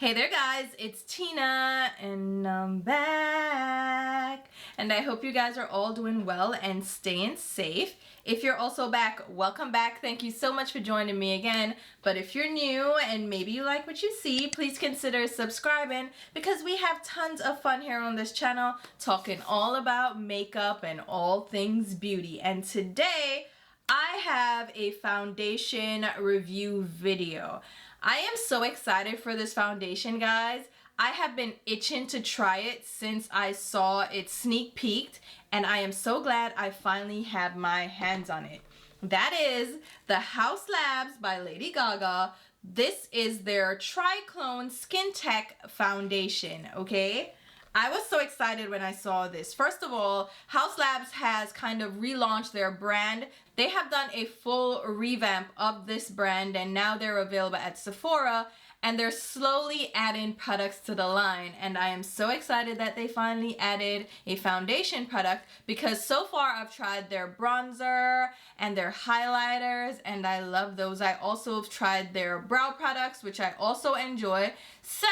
Hey there guys, it's Tina and I'm back. And I hope you guys are all doing well and staying safe. If you're also back, welcome back. Thank you so much for joining me again. But if you're new and maybe you like what you see, please consider subscribing because we have tons of fun here on this channel talking all about makeup and all things beauty. And today I have a foundation review video. I am so excited for this foundation, guys. I have been itching to try it since I saw it sneak peeked, and I am so glad I finally have my hands on it. That is the HAUS Labs by Lady Gaga. This is their Triclone Skin Tech Foundation, okay? I was so excited when I saw this. First of all, HAUS Labs has kind of relaunched their brand. They have done a full revamp of this brand and now they're available at Sephora, and they're slowly adding products to the line, and I am so excited that they finally added a foundation product because so far I've tried their bronzer and their highlighters and I love those. I also have tried their brow products, which I also enjoy. So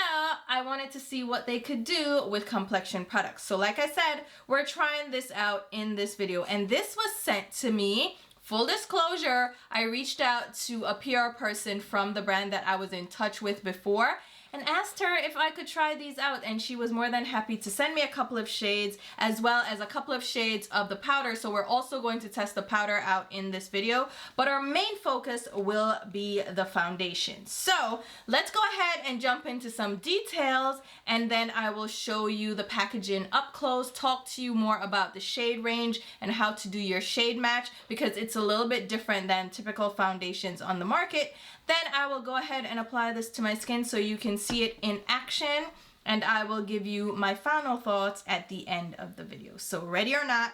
I wanted to see what they could do with complexion products. So like I said, we're trying this out in this video, and this was sent to me. Full disclosure, I reached out to a PR person from the brand that I was in touch with before and asked her if I could try these out, and she was more than happy to send me a couple of shades as well as a couple of shades of the powder. So we're also going to test the powder out in this video, but our main focus will be the foundation. So let's go ahead and jump into some details, and then I will show you the packaging up close, talk to you more about the shade range and how to do your shade match because it's a little bit different than typical foundations on the market. Then I will go ahead and apply this to my skin so you can see it in action, and I will give you my final thoughts at the end of the video. So ready or not,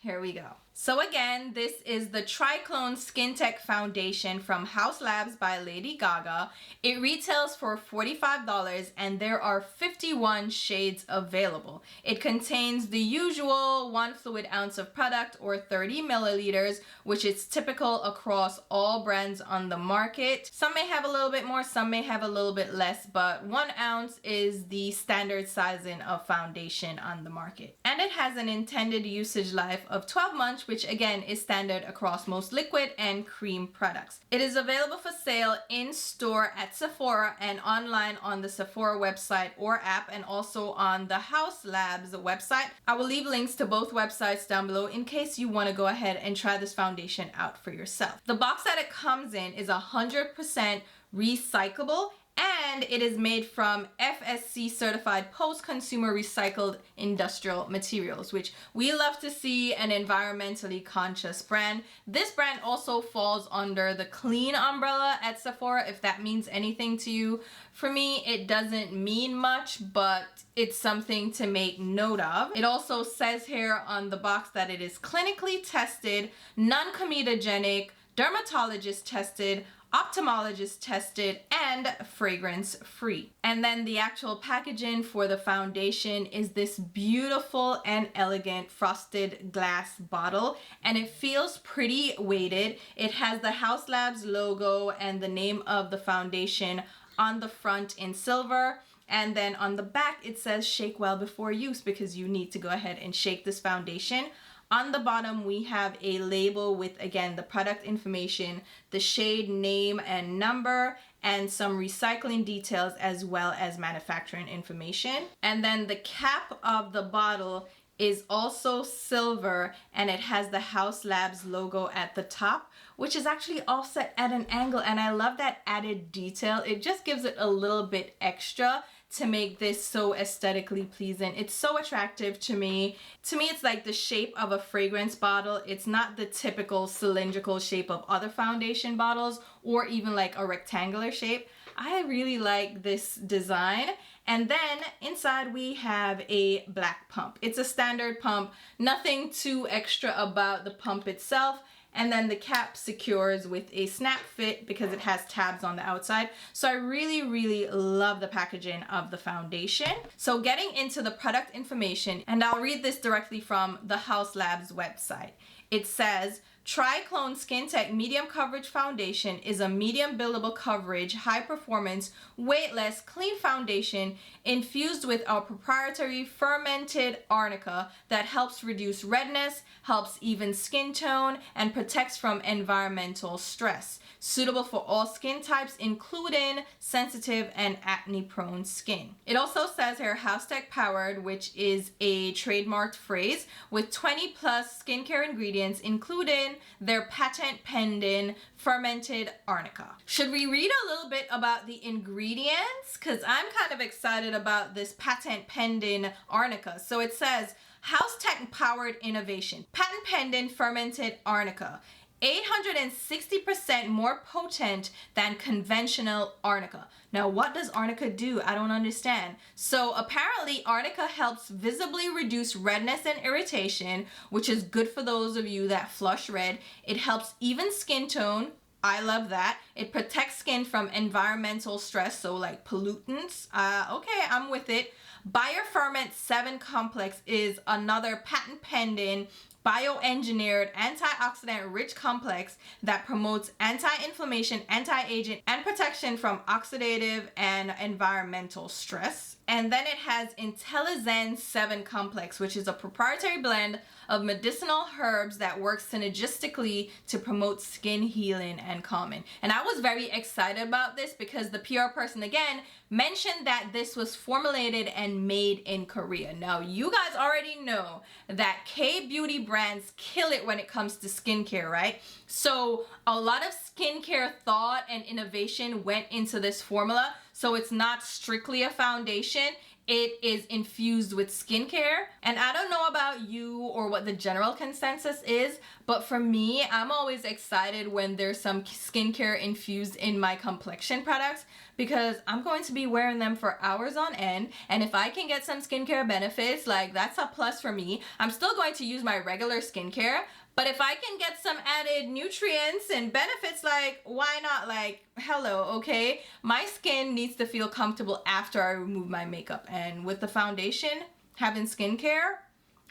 here we go. So again, this is the Triclone Skin Tech Foundation from HAUS Labs by Lady Gaga. It retails for $45 and there are 51 shades available. It contains the usual 1 fluid ounce of product or 30 milliliters, which is typical across all brands on the market. Some may have a little bit more, some may have a little bit less, but 1 ounce is the standard sizing of foundation on the market. And it has an intended usage life of 12 months, which again is standard across most liquid and cream products. It is available for sale in store at Sephora and online on the Sephora website or app, and also on the HAUS Labs website. I will leave links to both websites down below in case you want to go ahead and try this foundation out for yourself. The box that it comes in is 100% recyclable, and it is made from FSC certified post-consumer recycled industrial materials, which we love to see an environmentally conscious brand. This brand also falls under the clean umbrella at Sephora, if that means anything to you. For me, it doesn't mean much, but it's something to make note of. It also says here on the box that it is clinically tested, non-comedogenic, dermatologist tested, ophthalmologist tested, and fragrance free. And then the actual packaging for the foundation is this beautiful and elegant frosted glass bottle, and it feels pretty weighted. It has the HAUS Labs logo and the name of the foundation on the front in silver, and then on the back it says shake well before use because you need to go ahead and shake this foundation. On the bottom, we have a label with, again, the product information, the shade name and number, and some recycling details as well as manufacturing information. And then the cap of the bottle is also silver, and it has the HAUS Labs logo at the top, which is actually offset at an angle, and I love that added detail. It just gives it a little bit extra to make this so aesthetically pleasing. It's so attractive to me. To me, it's like the shape of a fragrance bottle. It's not the typical cylindrical shape of other foundation bottles or even like a rectangular shape. I really like this design. And then inside we have a black pump. It's a standard pump, nothing too extra about the pump itself. And then the cap secures with a snap fit because it has tabs on the outside. So I really love the packaging of the foundation. So getting into the product information, and I'll read this directly from the HAUS Labs website. It says, Triclone Skin Tech Medium Coverage Foundation is a medium buildable coverage, high performance, weightless, clean foundation infused with our proprietary fermented arnica that helps reduce redness, helps even skin tone, and protects from environmental stress. Suitable for all skin types, including sensitive and acne-prone skin. It also says here HAUS Tech Powered, which is a trademarked phrase, with 20 plus skincare ingredients, including their patent pending fermented arnica. Should we read a little bit about the ingredients? Because I'm kind of excited about this patent pending arnica. So it says HAUS Tech Powered Innovation, patent pending fermented arnica. 860% more potent than conventional arnica. Now, what does arnica do? I don't understand. So apparently arnica helps visibly reduce redness and irritation, which is good for those of you that flush red. It helps even skin tone. I love that. It protects skin from environmental stress, so like pollutants. Okay, I'm with it. Bioferment 7 complex is another patent pending bioengineered antioxidant rich complex that promotes anti-inflammation, anti-aging, and protection from oxidative and environmental stress. And then it has IntelliZen 7 complex, which is a proprietary blend of medicinal herbs that works synergistically to promote skin healing and calming. And I was very excited about this because the PR person again mentioned that this was formulated and made in Korea. Now, you guys already know that K-beauty brands kill it when it comes to skincare, right? So a lot of skincare thought and innovation went into this formula. So it's not strictly a foundation. It is infused with skincare. And I don't know about you or what the general consensus is, but for me, I'm always excited when there's some skincare infused in my complexion products because I'm going to be wearing them for hours on end. And if I can get some skincare benefits, like that's a plus for me. I'm still going to use my regular skincare, but if I can get some added nutrients and benefits, like why not? Like, hello, okay? My skin needs to feel comfortable after I remove my makeup. And with the foundation, having skincare,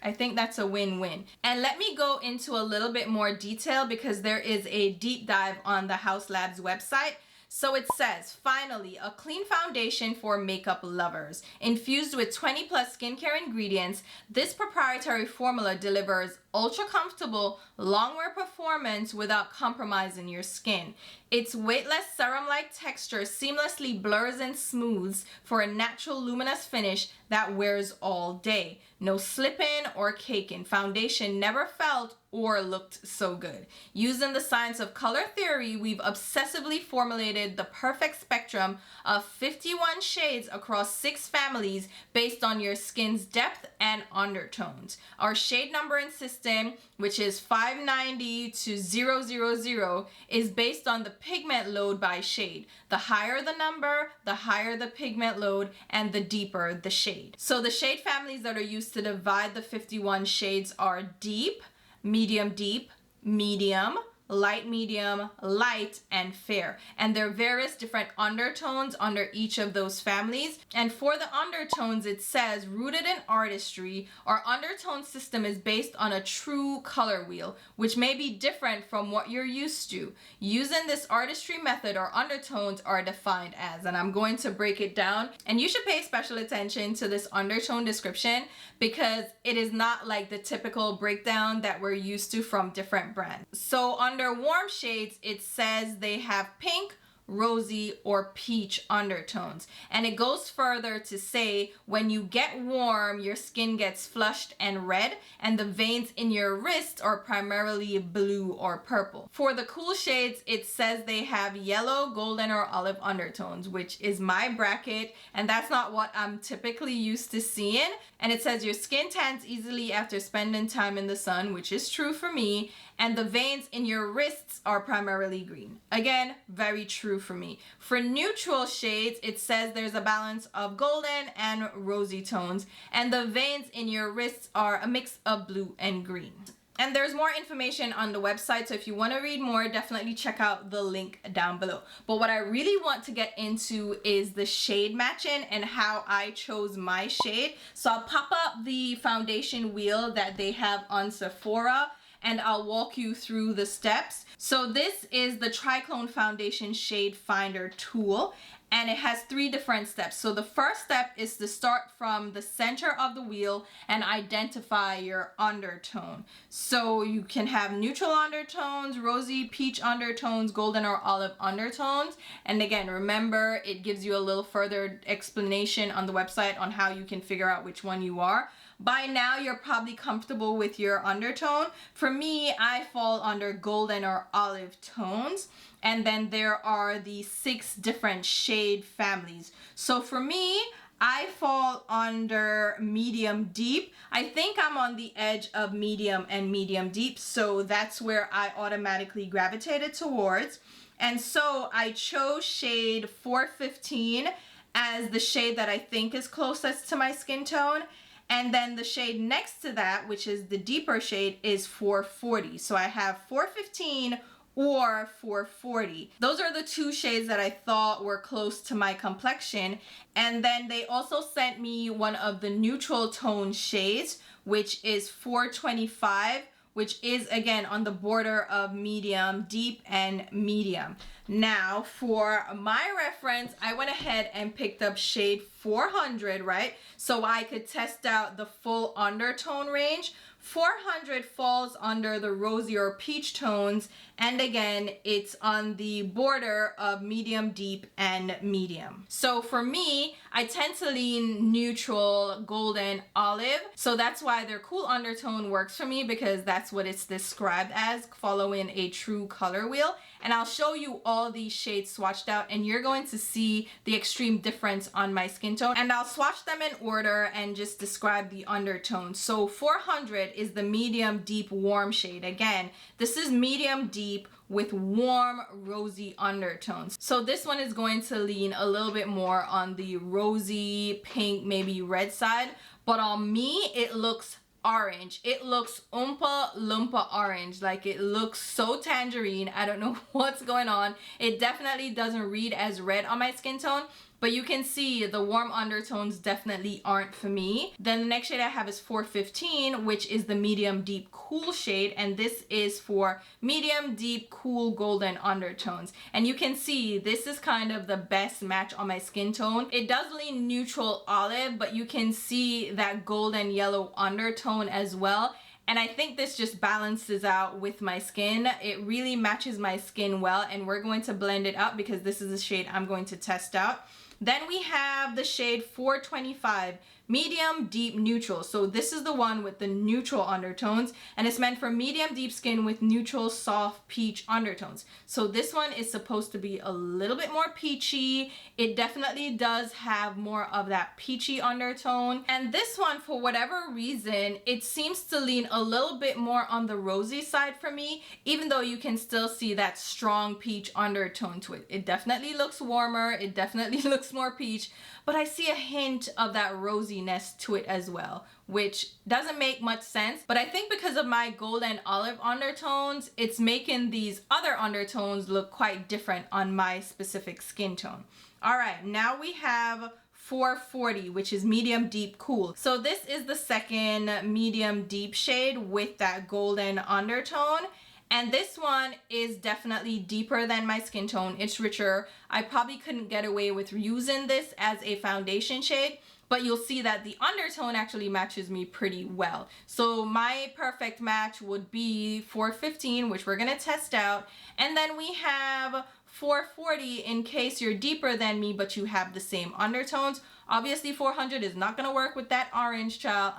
I think that's a win-win. And let me go into a little bit more detail because there is a deep dive on the HAUS Labs website. So it says, finally, a clean foundation for makeup lovers. Infused with 20 plus skincare ingredients, this proprietary formula delivers ultra comfortable, long wear performance without compromising your skin. Its weightless serum-like texture seamlessly blurs and smooths for a natural luminous finish that wears all day. No slipping or caking. Foundation never felt or looked so good. Using the science of color theory, we've obsessively formulated the perfect spectrum of 51 shades across 6 families based on your skin's depth and undertones. Our shade numbering system, which is 590 to 000, is based on the pigment load by shade. The higher the number, the higher the pigment load, and the deeper the shade. So the shade families that are used to divide the 51 shades are deep, medium, light medium, light, and fair. And there are various different undertones under each of those families. And for the undertones, it says, rooted in artistry, our undertone system is based on a true color wheel, which may be different from what you're used to. Using this artistry method, our undertones are defined as, and I'm going to break it down. And you should pay special attention to this undertone description because it is not like the typical breakdown that we're used to from different brands. So under warm shades, it says they have pink, rosy, or peach undertones. And it goes further to say when you get warm, your skin gets flushed and red, and the veins in your wrists are primarily blue or purple. For the cool shades, it says they have yellow, golden, or olive undertones, which is my bracket, and that's not what I'm typically used to seeing. And it says your skin tans easily after spending time in the sun, which is true for me, and the veins in your wrists are primarily green. Again, very true for me. For neutral shades, it says there's a balance of golden and rosy tones, and the veins in your wrists are a mix of blue and green. And there's more information on the website, so if you want to read more, definitely check out the link down below. But what I really want to get into is the shade matching and how I chose my shade. So I'll pop up the foundation wheel that they have on Sephora. and I'll walk you through the steps. So this is the Triclone Foundation Shade Finder tool, and it has 3 different steps. So the first step is to start from the center of the wheel and identify your undertone. So you can have neutral undertones, rosy, peach undertones, golden or olive undertones. And again, remember, it gives you a little further explanation on the website on how you can figure out which one you are. By now, you're probably comfortable with your undertone. For me, I fall under golden or olive tones. And then there are the 6 different shade families. So for me, I fall under medium deep. I think I'm on the edge of medium and medium deep. So that's where I automatically gravitated towards. And so I chose shade 415 as the shade that I think is closest to my skin tone. And then the shade next to that, which is the deeper shade, is 440. So I have 415 or 440. Those are the 2 shades that I thought were close to my complexion. And then they also sent me one of the neutral tone shades, which is 425, which is again on the border of medium deep and medium. Now for my reference, I went ahead and picked up shade 400, right? So I could test out the full undertone range. 400 falls under the rosy or peach tones, and again, it's on the border of medium deep and medium. So for me, I tend to lean neutral, golden, olive. So that's why their cool undertone works for me, because that's what it's described as, following a true color wheel. And I'll show you all these shades swatched out, and you're going to see the extreme difference on my skin tone. And I'll swatch them in order and just describe the undertones. So 400 is the medium deep warm shade. Again, this is medium deep with warm rosy undertones. So this one is going to lean a little bit more on the rosy, pink, maybe red side. But on me, it looks orange. It looks Oompa Loompa orange. Like, it looks so tangerine. I don't know what's going on. It definitely doesn't read as red on my skin tone, but you can see the warm undertones definitely aren't for me. Then the next shade I have is 415, which is the medium deep cool shade, and this is for medium deep cool golden undertones. And you can see this is kind of the best match on my skin tone. It does lean neutral olive, but you can see that golden yellow undertone as well. And I think this just balances out with my skin. It really matches my skin well, and we're going to blend it up because this is the shade I'm going to test out. Then we have the shade 425, medium deep neutral. So this is the one with the neutral undertones, and it's meant for medium deep skin with neutral soft peach undertones. So this one is supposed to be a little bit more peachy. It definitely does have more of that peachy undertone. And this one, for whatever reason, it seems to lean a little bit more on the rosy side for me, even though you can still see that strong peach undertone to it. It definitely looks warmer. It definitely looks more peach, but I see a hint of that rosiness to it as well, which doesn't make much sense. But I think because of my golden olive undertones, it's making these other undertones look quite different on my specific skin tone. All right, now we have 440, which is medium deep cool. So this is the second medium deep shade with that golden undertone. And this one is definitely deeper than my skin tone. It's richer. I probably couldn't get away with using this as a foundation shade, but you'll see that the undertone actually matches me pretty well. So my perfect match would be 415, which we're gonna test out. And then we have 440 in case you're deeper than me, but you have the same undertones. Obviously 400 is not gonna work with that orange, child.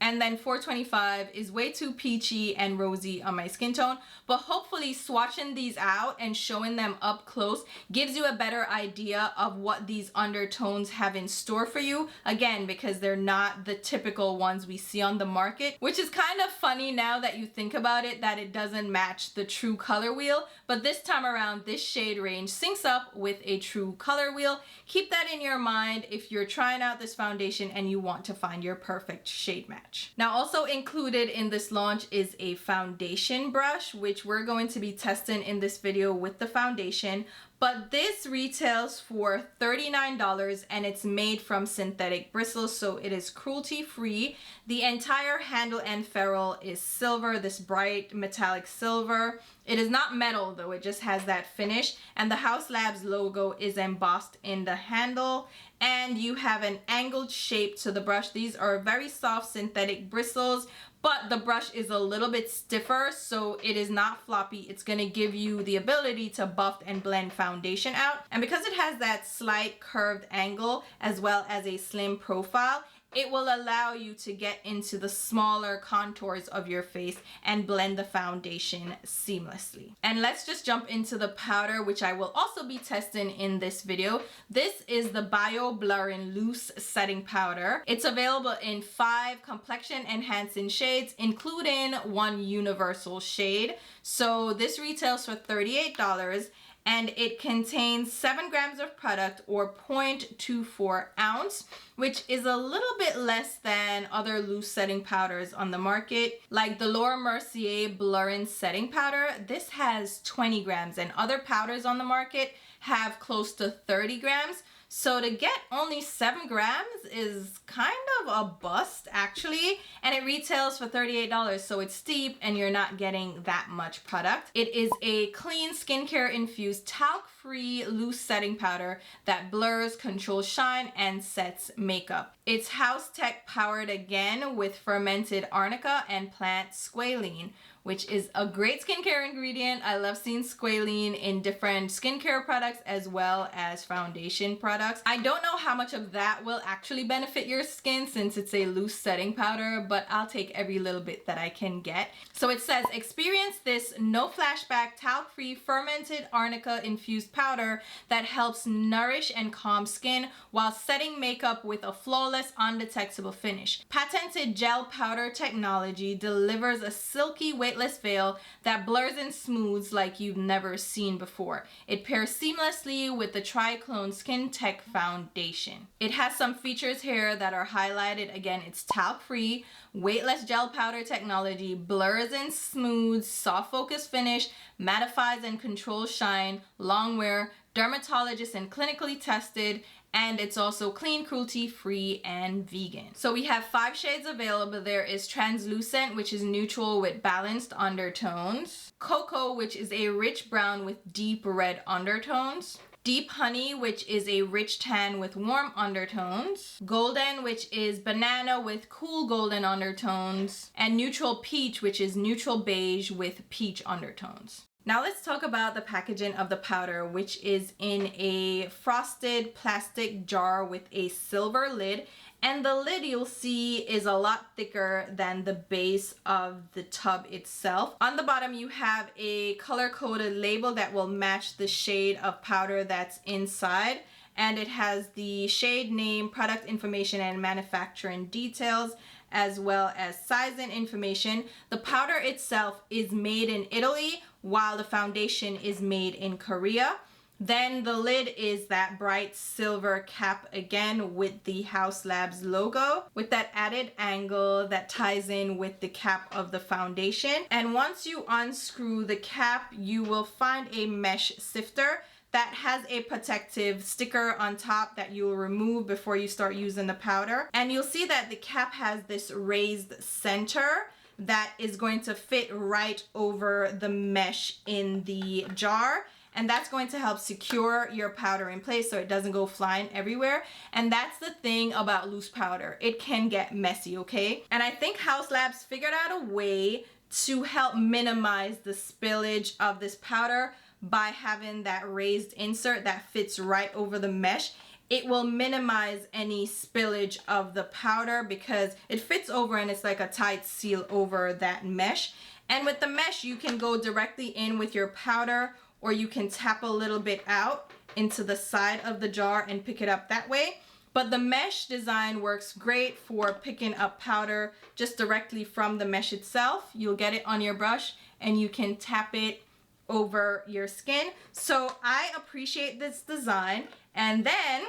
And then 425 is way too peachy and rosy on my skin tone. But hopefully swatching these out and showing them up close gives you a better idea of what these undertones have in store for you. Again, because they're not the typical ones we see on the market, which is kind of funny now that you think about it, that it doesn't match the true color wheel. But this time around, this shade range syncs up with a true color wheel. Keep that in your mind if you're trying out this foundation and you want to find your perfect shade match. Now, also included in this launch is a foundation brush, which we're going to be testing in this video with the foundation. but this retails for $39 and it's made from synthetic bristles, so it is cruelty free. The entire handle and ferrule is silver, this bright metallic silver. It is not metal though, it just has that finish, and the HAUS Labs logo is embossed in the handle, and you have an angled shape to the brush. These are very soft synthetic bristles, but the brush is a little bit stiffer, so it is not floppy. It's gonna give you the ability to buff and blend foundation out. And because it has that slight curved angle as well as a slim profile, it will allow you to get into the smaller contours of your face and blend the foundation seamlessly. And let's just jump into the powder, which I will also be testing in this video. This is the Bio Blurring Loose Setting Powder. It's available in 5 complexion enhancing shades, including one universal shade. So this retails for $38. And it contains 7 grams of product, or 0.24 ounce, which is a little bit less than other loose setting powders on the market. Like the Laura Mercier Blurring Setting Powder, this has 20 grams, and other powders on the market have close to 30 grams. So to get only 7 grams is kind of a bust actually, and it retails for $38, so it's steep and you're not getting that much product. It is a clean skincare infused talc-free loose setting powder that blurs, controls shine, and sets makeup. It's HAUS Tech powered again with fermented arnica and plant squalene, which is a great skincare ingredient. I love seeing squalene in different skincare products as well as foundation products. I don't know how much of that will actually benefit your skin since it's a loose setting powder, but I'll take every little bit that I can get. So it says, experience this no flashback talc-free fermented arnica infused powder that helps nourish and calm skin while setting makeup with a flawless, undetectable finish. Patented gel powder technology delivers a silky, weightless veil that blurs and smooths like you've never seen before. It pairs seamlessly with the Triclone Skin Tech Foundation. It has some features here that are highlighted. Again, it's talc-free, weightless gel powder technology, blurs and smooths, soft focus finish, mattifies and controls shine, long wear, dermatologist and clinically tested, and it's also clean, cruelty free, and vegan. So we have 5 shades available. There is translucent, which is neutral with balanced undertones, cocoa, which is a rich brown with deep red undertones, deep honey, which is a rich tan with warm undertones, golden, which is banana with cool golden undertones, and neutral peach, which is neutral beige with peach undertones. Now let's talk about the packaging of the powder, which is in a frosted plastic jar with a silver lid, and the lid you'll see is a lot thicker than the base of the tub itself. On the bottom you have a color-coded label that will match the shade of powder that's inside, and it has the shade name, product information, and manufacturing details, as well as sizing information. The powder itself is made in Italy, while the foundation is made in Korea. Then the lid is that bright silver cap again with the HAUS Labs logo, with that added angle that ties in with the cap of the foundation. And once you unscrew the cap, you will find a mesh sifter that has a protective sticker on top that you'll remove before you start using the powder. And you'll see that the cap has this raised center that is going to fit right over the mesh in the jar. And that's going to help secure your powder in place so it doesn't go flying everywhere. And that's the thing about loose powder. It can get messy, okay? And I think HAUS Labs figured out a way to help minimize the spillage of this powder by having that raised insert that fits right over the mesh. It will minimize any spillage of the powder because it fits over and it's like a tight seal over that mesh. And with the mesh, you can go directly in with your powder, or you can tap a little bit out into the side of the jar and pick it up that way. But the mesh design works great for picking up powder just directly from the mesh itself. You'll get it on your brush and you can tap it over your skin. So I appreciate this design. And then,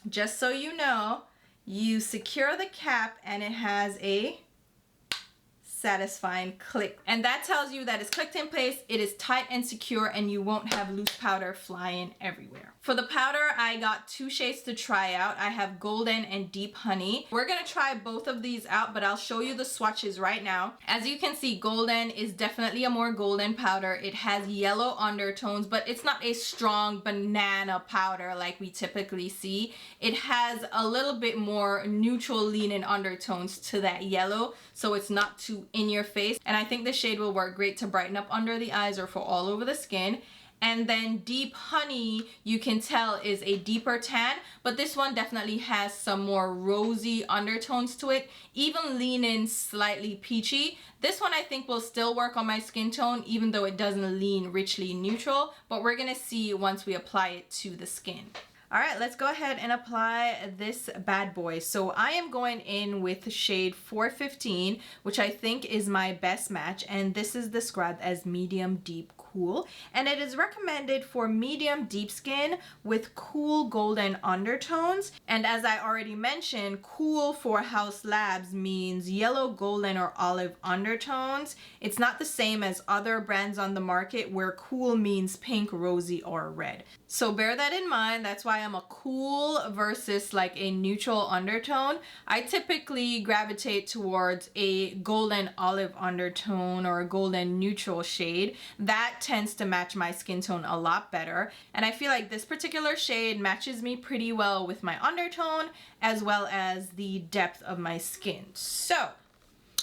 just so you know, you secure the cap and it has a satisfying click. And that tells you that it's clicked in place, it is tight and secure, and you won't have loose powder flying everywhere. For the powder, I got 2 shades to try out. I have Golden and Deep Honey. We're gonna try both of these out, but I'll show you the swatches right now. As you can see, Golden is definitely a more golden powder. It has yellow undertones, but it's not a strong banana powder like we typically see. It has a little bit more neutral leaning undertones to that yellow, so it's not too in your face. And I think the shade will work great to brighten up under the eyes or for all over the skin. And then Deep Honey, you can tell, is a deeper tan, but this one definitely has some more rosy undertones to it, even leaning slightly peachy. This one I think will still work on my skin tone, even though it doesn't lean richly neutral, but we're gonna see once we apply it to the skin. All right, let's go ahead and apply this bad boy. So I am going in with shade 415, which I think is my best match, and this is described as medium deep cool, and it is recommended for medium deep skin with cool golden undertones. And as I already mentioned, cool for Haus Labs means yellow, golden, or olive undertones. It's not the same as other brands on the market where cool means pink, rosy, or red. So bear that in mind. That's why I'm a cool versus like a neutral undertone. I typically gravitate towards a golden olive undertone or a golden neutral shade. That tends to match my skin tone a lot better. And I feel like this particular shade matches me pretty well with my undertone as well as the depth of my skin. So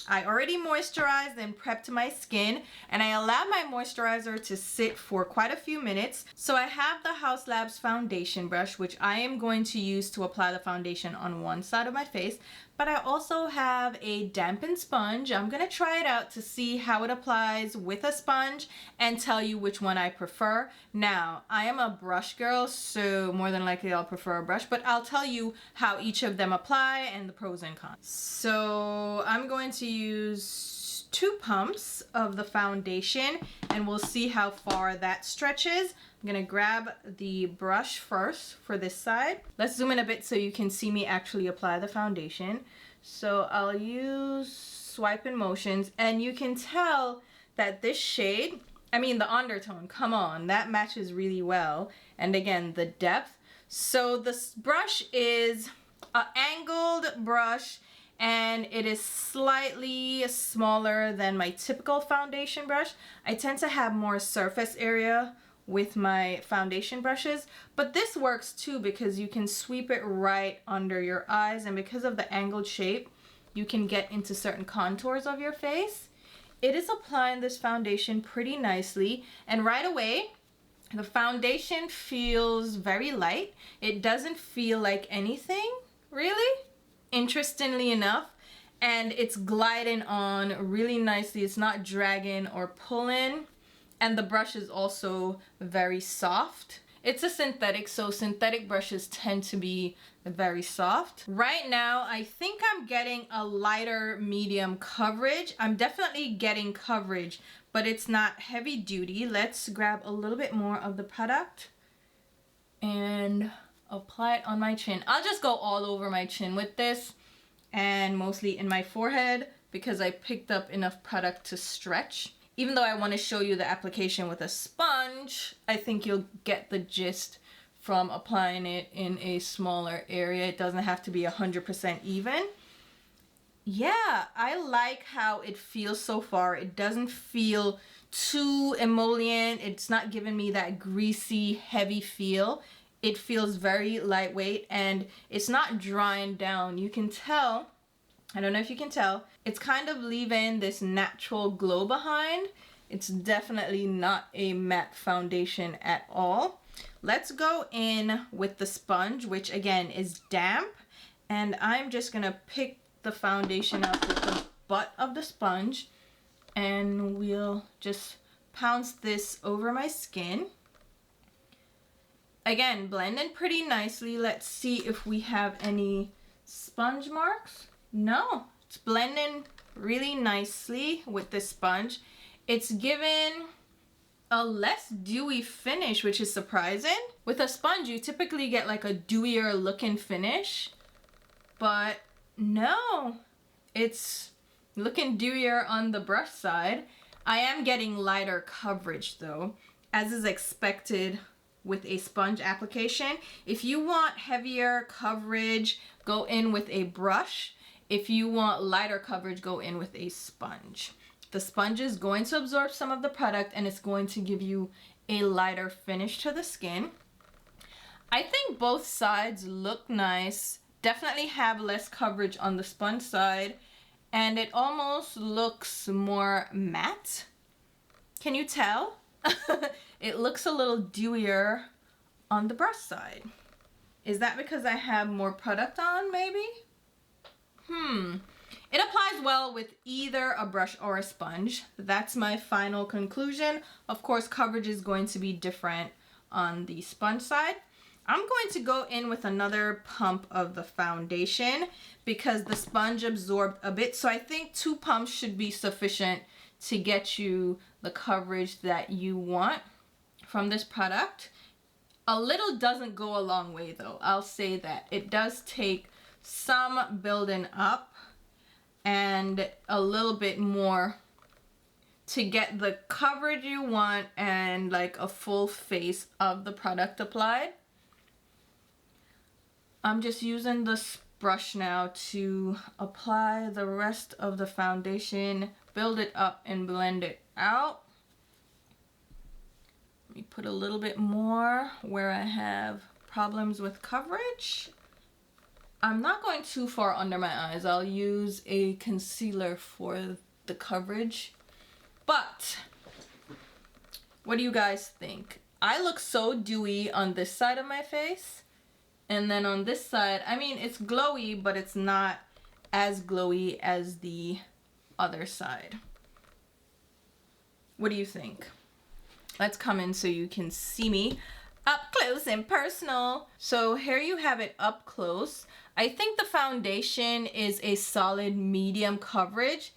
I already moisturized and prepped my skin, and I allowed my moisturizer to sit for quite a few minutes. So I have the Haus Labs foundation brush, which I am going to use to apply the foundation on one side of my face, but I also have a dampened sponge. I'm gonna try it out to see how it applies with a sponge and tell you which one I prefer. Now, I am a brush girl, so more than likely I'll prefer a brush, but I'll tell you how each of them apply and the pros and cons. So I'm going to use 2 pumps of the foundation, and we'll see how far that stretches. I'm gonna grab the brush first for this side. Let's zoom in a bit so you can see me actually apply the foundation. So I'll use swiping motions, and you can tell that this shade, I mean the undertone, come on, that matches really well. And again, the depth. So this brush is an angled brush, and it is slightly smaller than my typical foundation brush. I tend to have more surface area with my foundation brushes, but this works too because you can sweep it right under your eyes, and because of the angled shape, you can get into certain contours of your face. It is applying this foundation pretty nicely, and right away, the foundation feels very light. It doesn't feel like anything, really, interestingly enough, and it's gliding on really nicely. It's not dragging or pulling. And the brush is also very soft. It's a synthetic, so synthetic brushes tend to be very soft. Right now, I think I'm getting a lighter medium coverage. I'm definitely getting coverage, but it's not heavy duty. Let's grab a little bit more of the product and apply it on my chin. I'll just go all over my chin with this, and mostly in my forehead because I picked up enough product to stretch. Even though I want to show you the application with a sponge, I think you'll get the gist from applying it in a smaller area. It doesn't have to be 100% even. Yeah, I like how it feels so far. It doesn't feel too emollient. It's not giving me that greasy, heavy feel. It feels very lightweight, and it's not drying down. You can tell, I don't know if you can tell, it's kind of leaving this natural glow behind. It's definitely not a matte foundation at all. Let's go in with the sponge, which again is damp, and I'm just gonna pick the foundation up with the butt of the sponge, and we'll just pounce this over my skin. Again, blending pretty nicely. Let's see if we have any sponge marks. No, it's blending really nicely with this sponge. It's given a less dewy finish, which is surprising. With a sponge, you typically get like a dewier looking finish, but no, it's Looking dewier on the brush side. I am getting lighter coverage though, as is expected with a sponge application. If you want heavier coverage, go in with a brush. If you want lighter coverage, go in with a sponge. The sponge is going to absorb some of the product and it's going to give you a lighter finish to the skin. I think both sides look nice. Definitely have less coverage on the sponge side, and it almost looks more matte. Can you tell? It looks a little dewier on the brush side. Is that because I have more product on, maybe? It applies well with either a brush or a sponge. That's my final conclusion. Of course, coverage is going to be different on the sponge side. I'm going to go in with another pump of the foundation because the sponge absorbed a bit. So I think 2 pumps should be sufficient to get you the coverage that you want from this product. A little doesn't go a long way though. I'll say that. It does take some building up and a little bit more to get the coverage you want and like a full face of the product applied. I'm just using this brush now to apply the rest of the foundation, build it up and blend it out. Let me put a little bit more where I have problems with coverage. I'm not going too far under my eyes. I'll use a concealer for the coverage. But what do you guys think? I look so dewy on this side of my face. And then on this side, I mean, it's glowy, but it's not as glowy as the other side. What do you think? Let's come in so you can see me up close and personal. So here you have it up close. I think the foundation is a solid medium coverage.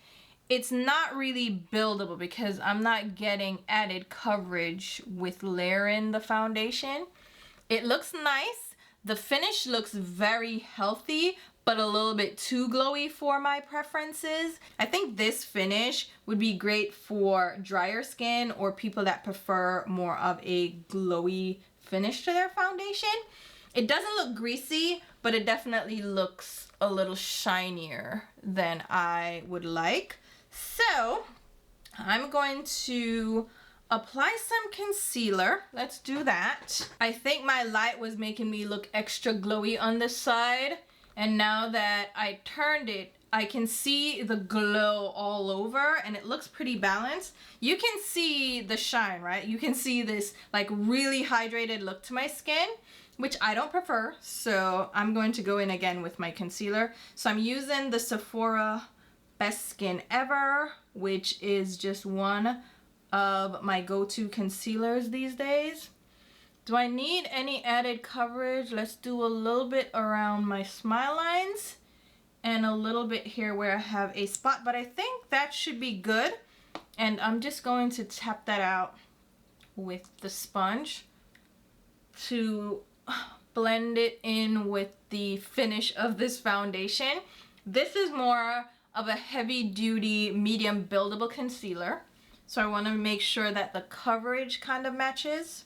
It's not really buildable because I'm not getting added coverage with layering the foundation. It looks nice. The finish looks very healthy, but a little bit too glowy for my preferences. I think this finish would be great for drier skin or people that prefer more of a glowy finish to their foundation. It doesn't look greasy, but it definitely looks a little shinier than I would like. So I'm going to apply some concealer. Let's do that. I think my light was making me look extra glowy on this side. And now that I turned it, I can see the glow all over and it looks pretty balanced. You can see the shine, right? You can see this like really hydrated look to my skin, which I don't prefer. So I'm going to go in again with my concealer. So I'm using the Sephora Best Skin Ever, which is just one of my go-to concealers these days. Do I need any added coverage? Let's do a little bit around my smile lines and a little bit here where I have a spot, but I think that should be good. And I'm just going to tap that out with the sponge to blend it in with the finish of this foundation. This is more of a heavy duty medium buildable concealer. So I want to make sure that the coverage kind of matches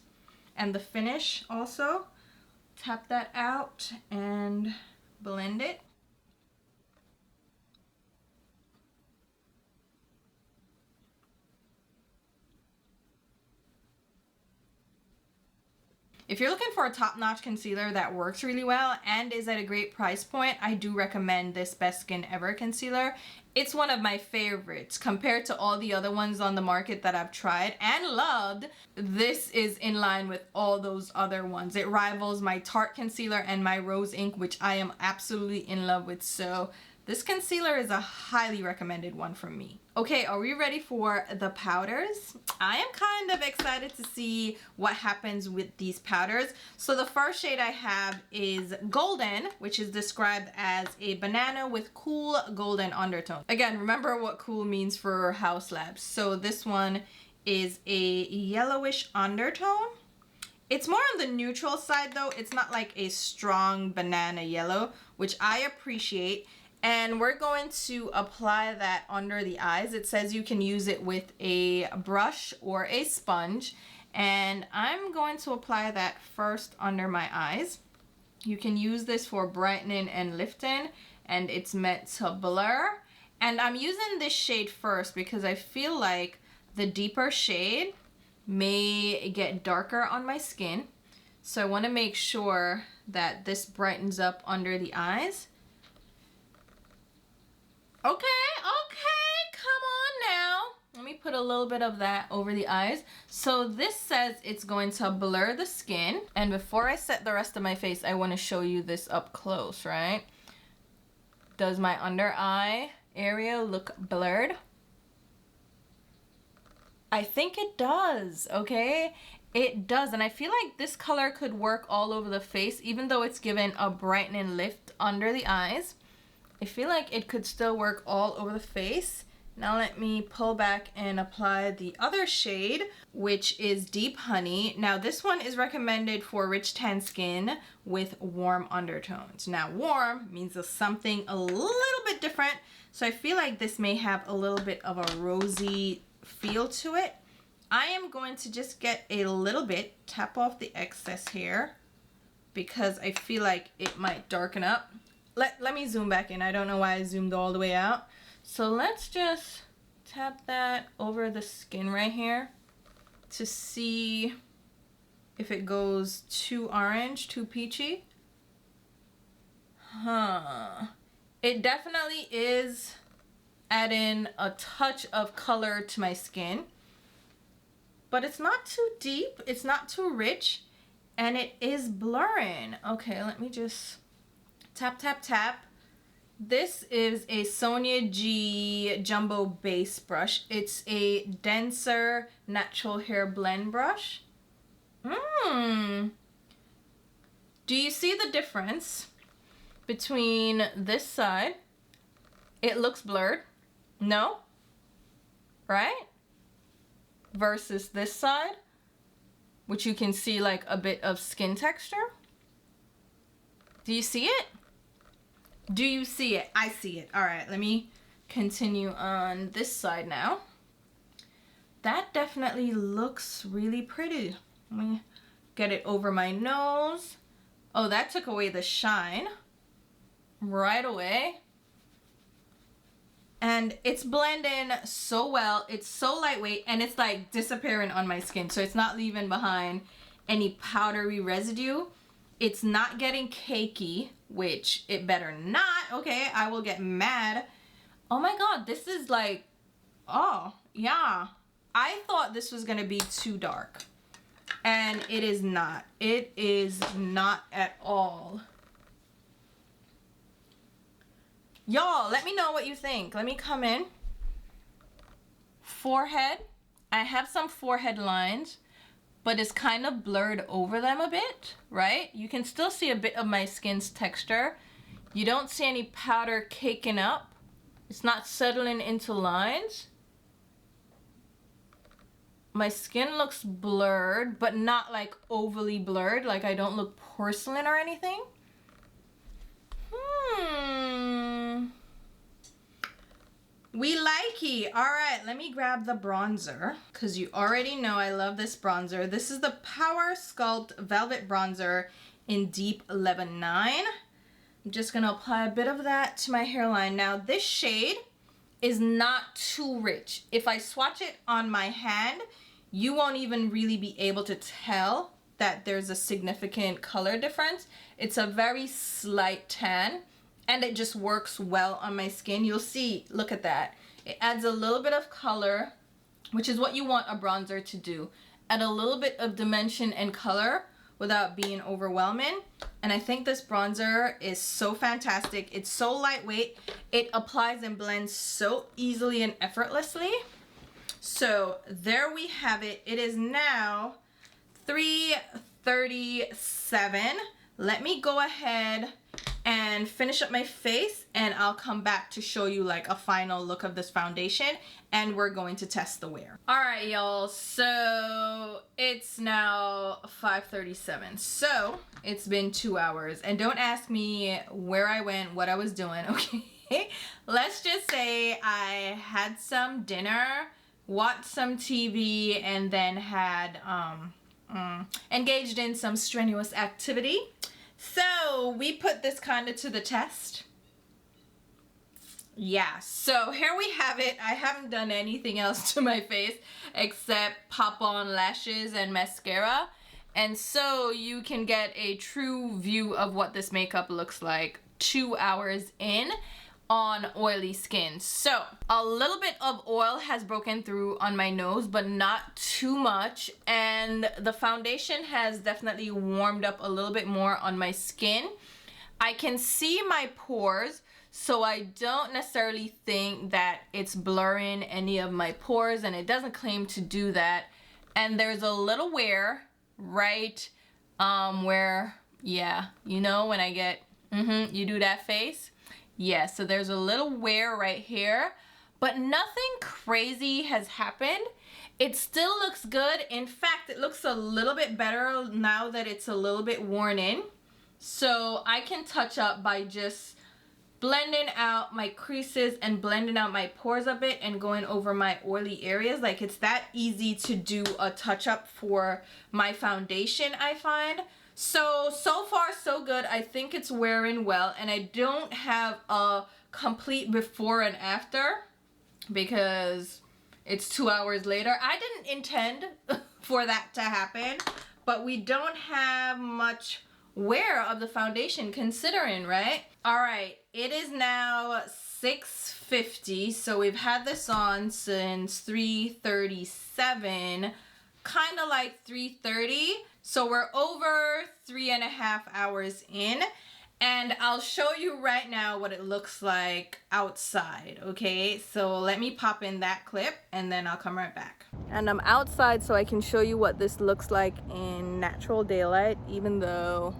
and the finish also. Tap that out and blend it. If you're looking for a top-notch concealer that works really well and is at a great price point, I do recommend this Best Skin Ever concealer. It's one of my favorites compared to all the other ones on the market that I've tried and loved. This is in line with all those other ones. It rivals my Tarte concealer and my Rose Ink, which I am absolutely in love with. So this concealer is a highly recommended one from me. Okay, are we ready for the powders? I am kind of excited to see what happens with these powders. So the first shade I have is Golden, which is described as a banana with cool golden undertone. Again, remember what cool means for Haus Labs. So this one is a yellowish undertone. It's more on the neutral side though. It's not like a strong banana yellow, which I appreciate. And we're going to apply that under the eyes. It says you can use it with a brush or a sponge. And I'm going to apply that first under my eyes. You can use this for brightening and lifting, and it's meant to blur. And I'm using this shade first because I feel like the deeper shade may get darker on my skin. So I want to make sure that this brightens up under the eyes. Okay, come on now. Let me put a little bit of that over the eyes. So this says it's going to blur the skin. And before I set the rest of my face, I want to show you this up close, right? Does my under eye area look blurred? I think it does, okay? It does, and I feel like this color could work all over the face, even though it's given a brightening lift under the eyes. I feel like it could still work all over the face. Now let me pull back and apply the other shade, which is Deep Honey. Now this one is recommended for rich tan skin with warm undertones. Now warm means something a little bit different, so I feel like this may have a little bit of a rosy feel to it. I am going to just get a little bit, tap off the excess here, because I feel like it might darken up. Let me zoom back in. I don't know why I zoomed all the way out. So let's just tap that over the skin right here to see if it goes too orange, too peachy. It definitely is adding a touch of color to my skin, but it's not too deep, it's not too rich, and it is blurring. Okay, let me just tap, tap, tap. This is a Sonia G Jumbo Base Brush. It's a denser natural hair blend brush. Do you see the difference between this side? It looks blurred. No? Right? Versus this side, which you can see like a bit of skin texture. Do you see it? Do you see it? I see it. All right, let me continue on this side now. That definitely looks really pretty. Let me get it over my nose. Oh, that took away the shine right away. And it's blending so well. It's so lightweight, and it's like disappearing on my skin. So it's not leaving behind any powdery residue. It's not getting cakey, which it better not, okay? I will get mad. Oh my God, this is like, oh yeah. I thought this was gonna be too dark, and it is not. It is not at all. Y'all, let me know what you think. Let me come in. Forehead. I have some forehead lines, but it's kind of blurred over them a bit, right? You can still see a bit of my skin's texture. You don't see any powder caking up. It's not settling into lines. My skin looks blurred, but not like overly blurred. Like I don't look porcelain or anything. We likey. All right, let me grab the bronzer, because you already know I love this bronzer. This is the Power Sculpt Velvet Bronzer in Deep Level 9. I'm just gonna apply a bit of that to my hairline. Now this shade is not too rich. If I swatch it on my hand, you won't even really be able to tell that there's a significant color difference. It's a very slight tan, and it just works well on my skin. You'll see, look at that. It adds a little bit of color, which is what you want a bronzer to do. Add a little bit of dimension and color without being overwhelming. And I think this bronzer is so fantastic. It's so lightweight. It applies and blends so easily and effortlessly. So there we have it. It is now 3:37. Let me go ahead and finish up my face, and I'll come back to show you like a final look of this foundation, and we're going to test the wear. All right, y'all, so it's now 5:37. So it's been 2 hours, and don't ask me where I went, what I was doing, okay? Let's just say I had some dinner, watched some TV, and then had engaged in some strenuous activity. So we put this kind of to the test. Yeah, so here we have it. I haven't done anything else to my face except pop on lashes and mascara. And so you can get a true view of what this makeup looks like 2 hours in on oily skin. So a little bit of oil has broken through on my nose, but not too much. And the foundation has definitely warmed up a little bit more on my skin. I can see my pores, so I don't necessarily think that it's blurring any of my pores, and it doesn't claim to do that. And there's a little wear right where, yeah, you know when I get, you do that face? Yeah, so there's a little wear right here, but nothing crazy has happened. It still looks good. In fact, it looks a little bit better now that it's a little bit worn in. So I can touch up by just blending out my creases and blending out my pores a bit and going over my oily areas. Like, it's that easy to do a touch up for my foundation, I find. So far so good. I think it's wearing well, and I don't have a complete before and after because it's 2 hours later. I didn't intend for that to happen, but we don't have much wear of the foundation considering, right? All right, it is now 6:50, so we've had this on since 3:37, kind of like 3:30. So we're over 3.5 hours in, and I'll show you right now what it looks like outside, okay? So let me pop in that clip and then I'll come right back. And I'm outside so I can show you what this looks like in natural daylight, even though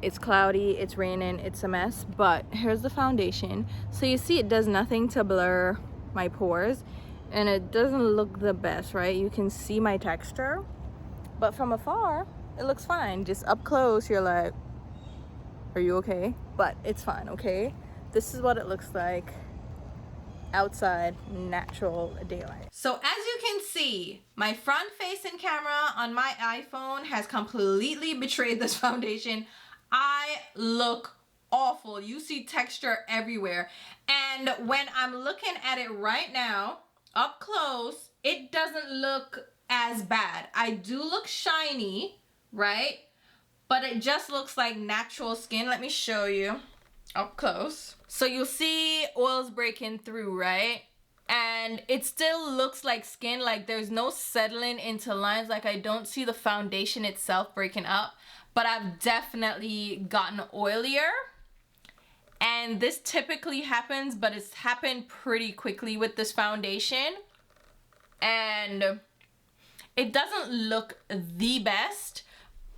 it's cloudy, it's raining, it's a mess. But here's the foundation. So you see it does nothing to blur my pores, and it doesn't look the best, right? You can see my texture. But from afar, it looks fine. Just up close, you're like, are you okay? But it's fine, okay? This is what it looks like outside natural daylight. So as you can see, my front facing camera on my iPhone has completely betrayed this foundation. I look awful. You see texture everywhere. And when I'm looking at it right now, up close, it doesn't look as bad. I do look shiny, right? But it just looks like natural skin. Let me show you up close. So you'll see oils breaking through, right? And it still looks like skin. Like there's no settling into lines. Like I don't see the foundation itself breaking up, but I've definitely gotten oilier. And this typically happens, but it's happened pretty quickly with this foundation. And it doesn't look the best,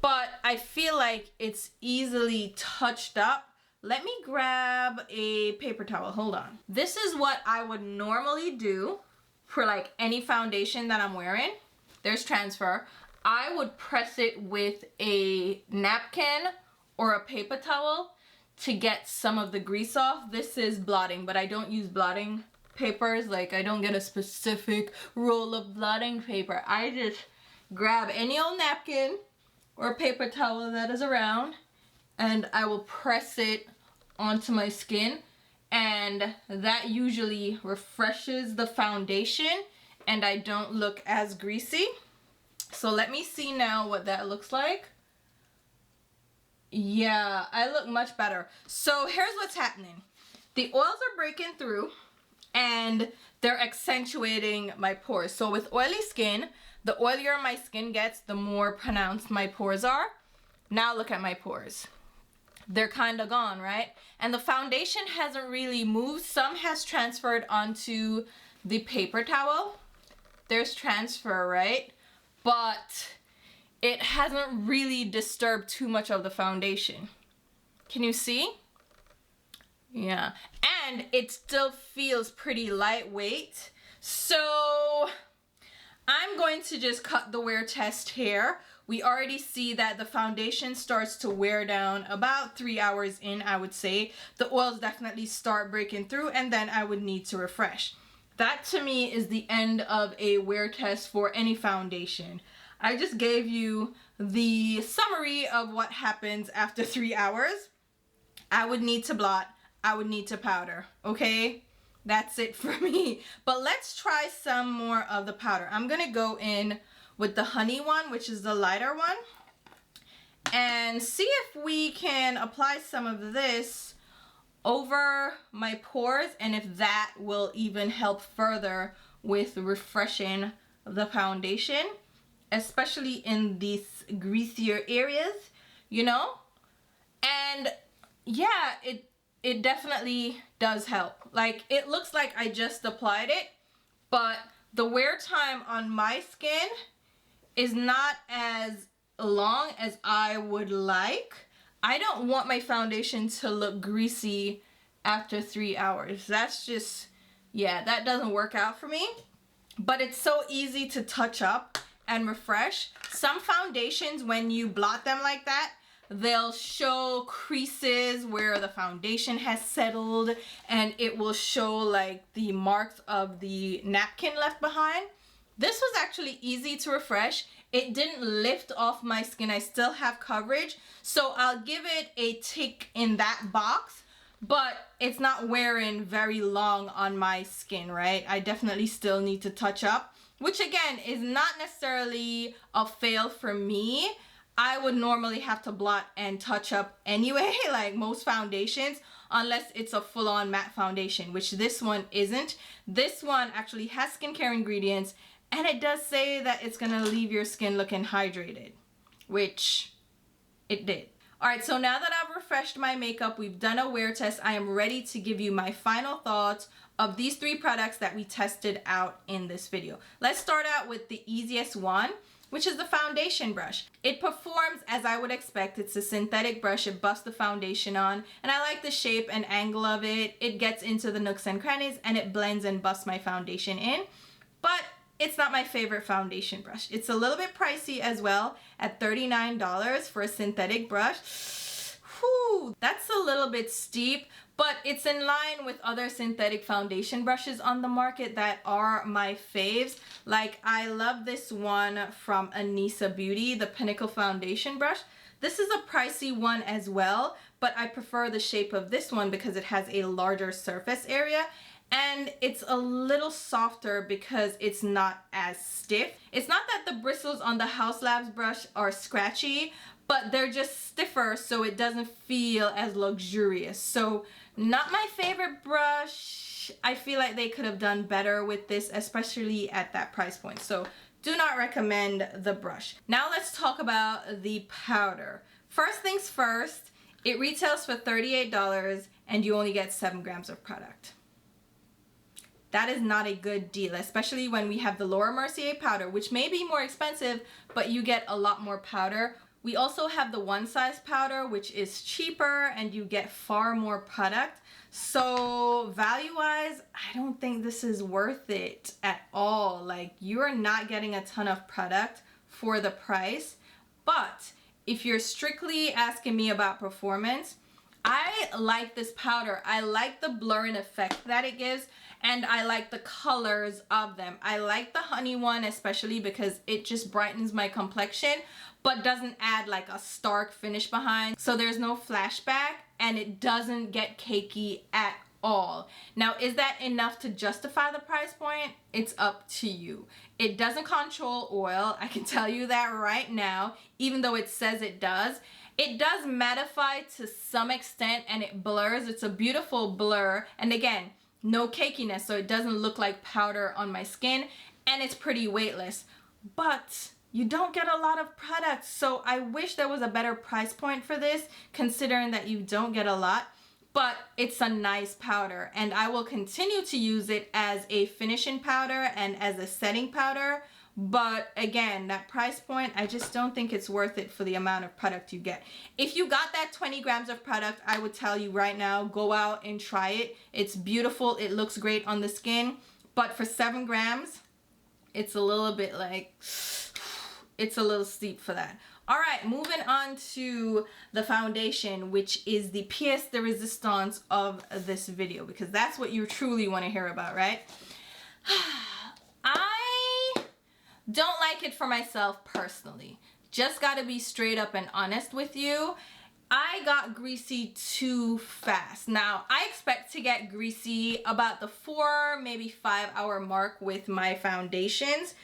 but I feel like it's easily touched up. Let me grab a paper towel, hold on. This is what I would normally do for like any foundation that I'm wearing. There's transfer. I would press it with a napkin or a paper towel to get some of the grease off. This is blotting, but I don't use blotting papers. Like I don't get a specific roll of blotting paper. I just grab any old napkin or paper towel that is around, and I will press it onto my skin, and that usually refreshes the foundation and I don't look as greasy. So let me see now what that looks like. Yeah, I look much better. So here's what's happening. The oils are breaking through and they're accentuating my pores. So with oily skin, the oilier my skin gets, the more pronounced my pores are. Now look at my pores. They're kind of gone, right? And the foundation hasn't really moved. Some has transferred onto the paper towel. There's transfer, right? But it hasn't really disturbed too much of the foundation. Can you see? Yeah, and it still feels pretty lightweight. So I'm going to just cut the wear test here we already see that the foundation starts to wear down about 3 hours in, I would say. The oils definitely start breaking through, and then I would need to refresh. That to me is the end of a wear test for any foundation. I just gave you the summary of what happens after 3 hours. I would need to blot, I would need to powder, okay? That's it for me. But let's try some more of the powder. I'm gonna go in with the honey one, which is the lighter one, and see if we can apply some of this over my pores and if that will even help further with refreshing the foundation, especially in these greasier areas, you know? And yeah, it definitely does help. Like, it looks like I just applied it, but the wear time on my skin is not as long as I would like. I don't want my foundation to look greasy after 3 hours. That's just, yeah, that doesn't work out for me. But it's so easy to touch up and refresh. Some foundations, when you blot them like that, they'll show creases where the foundation has settled, and it will show like the marks of the napkin left behind. This was actually easy to refresh. It didn't lift off my skin. I still have coverage, so I'll give it a tick in that box, but it's not wearing very long on my skin, right? I definitely still need to touch up, which again is not necessarily a fail for me. I would normally have to blot and touch up anyway, like most foundations, unless it's a full-on matte foundation, which this one isn't. This one actually has skincare ingredients, and it does say that it's gonna leave your skin looking hydrated, which it did. All right, so now that I've refreshed my makeup, we've done a wear test, I am ready to give you my final thoughts of these 3 products that we tested out in this video. Let's start out with the easiest one, which is the foundation brush. It performs as I would expect. It's a synthetic brush. It buffs the foundation on, and I like the shape and angle of it. It gets into the nooks and crannies, and it blends and buffs my foundation in. But it's not my favorite foundation brush. It's a little bit pricey as well, at $39 for a synthetic brush. Whew, that's a little bit steep, but it's in line with other synthetic foundation brushes on the market that are my faves. Like, I love this one from Anissa Beauty, the Pinnacle Foundation Brush. This is a pricey one as well, but I prefer the shape of this one because it has a larger surface area, and it's a little softer because it's not as stiff. It's not that the bristles on the Haus Labs brush are scratchy, but they're just stiffer, so it doesn't feel as luxurious. So not my favorite brush. I feel like they could have done better with this, especially at that price point. So do not recommend the brush. Now let's talk about the powder. First things first, it retails for $38 and you only get 7 grams of product. That is not a good deal, especially when we have the Laura Mercier powder, which may be more expensive, but you get a lot more powder. We also have the one size powder, which is cheaper and you get far more product. So value-wise, I don't think this is worth it at all. Like, you are not getting a ton of product for the price. But if you're strictly asking me about performance, I like this powder. I like the blurring effect that it gives, and I like the colors of them. I like the honey one especially because it just brightens my complexion, but doesn't add like a stark finish behind. So there's no flashback, and it doesn't get cakey at all. Now, is that enough to justify the price point? It's up to you. It doesn't control oil. I can tell you that right now, even though it says it does. It does mattify to some extent, and it blurs. It's a beautiful blur. And again, no cakiness, so it doesn't look like powder on my skin, and it's pretty weightless. But you don't get a lot of product, so I wish there was a better price point for this, considering that you don't get a lot. But it's a nice powder, and I will continue to use it as a finishing powder and as a setting powder. But again, that price point, I just don't think it's worth it for the amount of product you get. If you got that 20 grams of product, I would tell you right now, go out and try it. It's beautiful. It looks great on the skin. But for 7 grams, it's a little bit like, it's a little steep for that. All right, moving on to the foundation, which is the pièce de résistance of this video, because that's what you truly want to hear about, right? I don't like it for myself personally. Just gotta be straight up and honest with you. I got greasy too fast. Now, I expect to get greasy about the 4, maybe 5 hour mark with my foundations,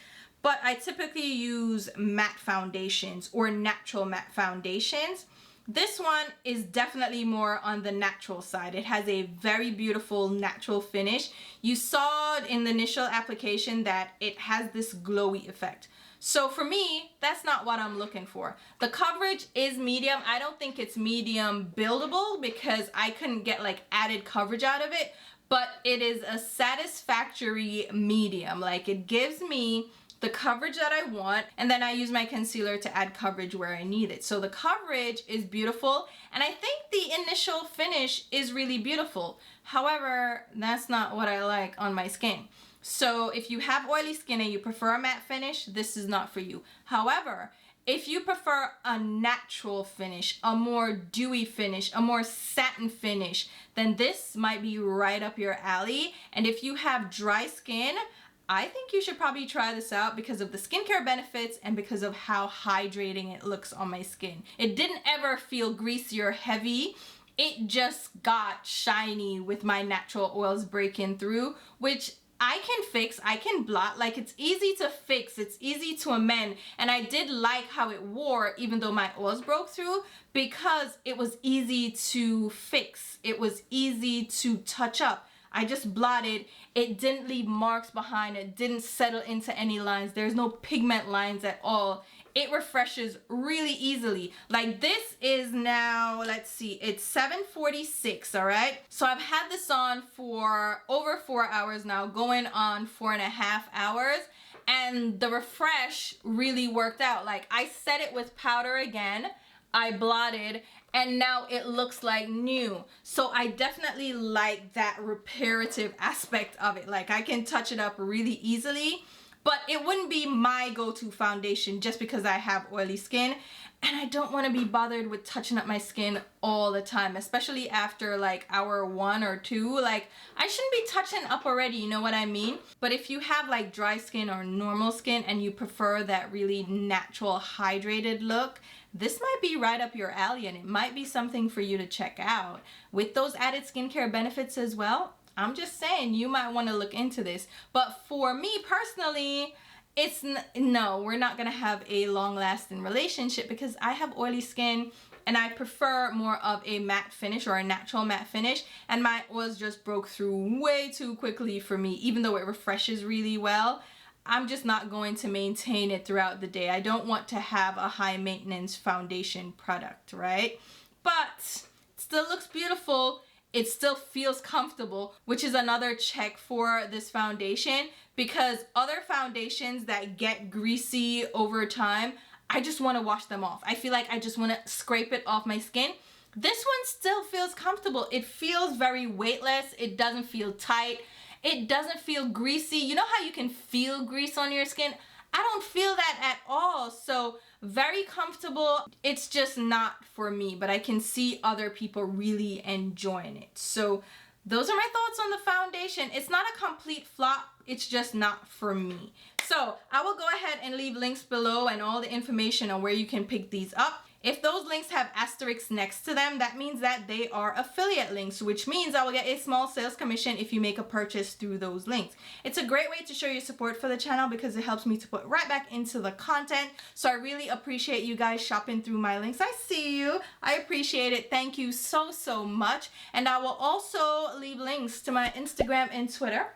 but I typically use matte foundations or natural matte foundations. This one is definitely more on the natural side. It has a very beautiful natural finish. You saw in the initial application that it has this glowy effect. So for me, that's not what I'm looking for. The coverage is medium. I don't think it's medium buildable because I couldn't get like added coverage out of it, but it is a satisfactory medium. Like it gives me the coverage that I want, and then I use my concealer to add coverage where I need it. So the coverage is beautiful, and I think the initial finish is really beautiful. However, that's not what I like on my skin. So if you have oily skin and you prefer a matte finish, this is not for you. However, if you prefer a natural finish, a more dewy finish, a more satin finish, then this might be right up your alley. And if you have dry skin, I think you should probably try this out because of the skincare benefits and because of how hydrating it looks on my skin. It didn't ever feel greasy or heavy. It just got shiny with my natural oils breaking through, which I can fix, I can blot. Like, it's easy to fix, it's easy to amend, and I did like how it wore even though my oils broke through because it was easy to fix, it was easy to touch up. I just blotted, it didn't leave marks behind, it didn't settle into any lines, there's no pigment lines at all. It refreshes really easily. Like this is now, let's see, it's 7:46, all right? So I've had this on for over 4 hours now, going on 4.5 hours, and the refresh really worked out. Like I set it with powder again, I blotted, and now it looks like new. So I definitely like that reparative aspect of it. Like I can touch it up really easily, but it wouldn't be my go-to foundation just because I have oily skin, and I don't want to be bothered with touching up my skin all the time, especially after like hour 1 or 2. Like I shouldn't be touching up already, you know what I mean? But if you have like dry skin or normal skin and you prefer that really natural hydrated look, this might be right up your alley, and it might be something for you to check out. With those added skincare benefits as well, I'm just saying you might want to look into this. But for me personally, no, we're not going to have a long-lasting relationship because I have oily skin and I prefer more of a matte finish or a natural matte finish, and my oils just broke through way too quickly for me. Even though it refreshes really well, I'm just not going to maintain it throughout the day. I don't want to have a high maintenance foundation product, right? But it still looks beautiful. It still feels comfortable, which is another check for this foundation, because other foundations that get greasy over time, I just want to wash them off. I feel like I just want to scrape it off my skin. This one still feels comfortable. It feels very weightless. It doesn't feel tight. It doesn't feel greasy. You know how you can feel grease on your skin? I don't feel that at all. So very comfortable. It's just not for me, but I can see other people really enjoying it. So those are my thoughts on the foundation. It's not a complete flop. It's just not for me. So I will go ahead and leave links below and all the information on where you can pick these up. If those links have asterisks next to them, that means that they are affiliate links, which means I will get a small sales commission if you make a purchase through those links. It's a great way to show your support for the channel because it helps me to put right back into the content. So I really appreciate you guys shopping through my links. I see you. I appreciate it. Thank you so, so much. And I will also leave links to my Instagram and Twitter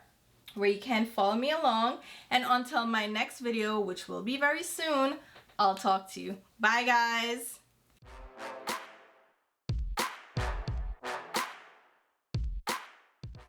where you can follow me along. And until my next video, which will be very soon, I'll talk to you. Bye, guys.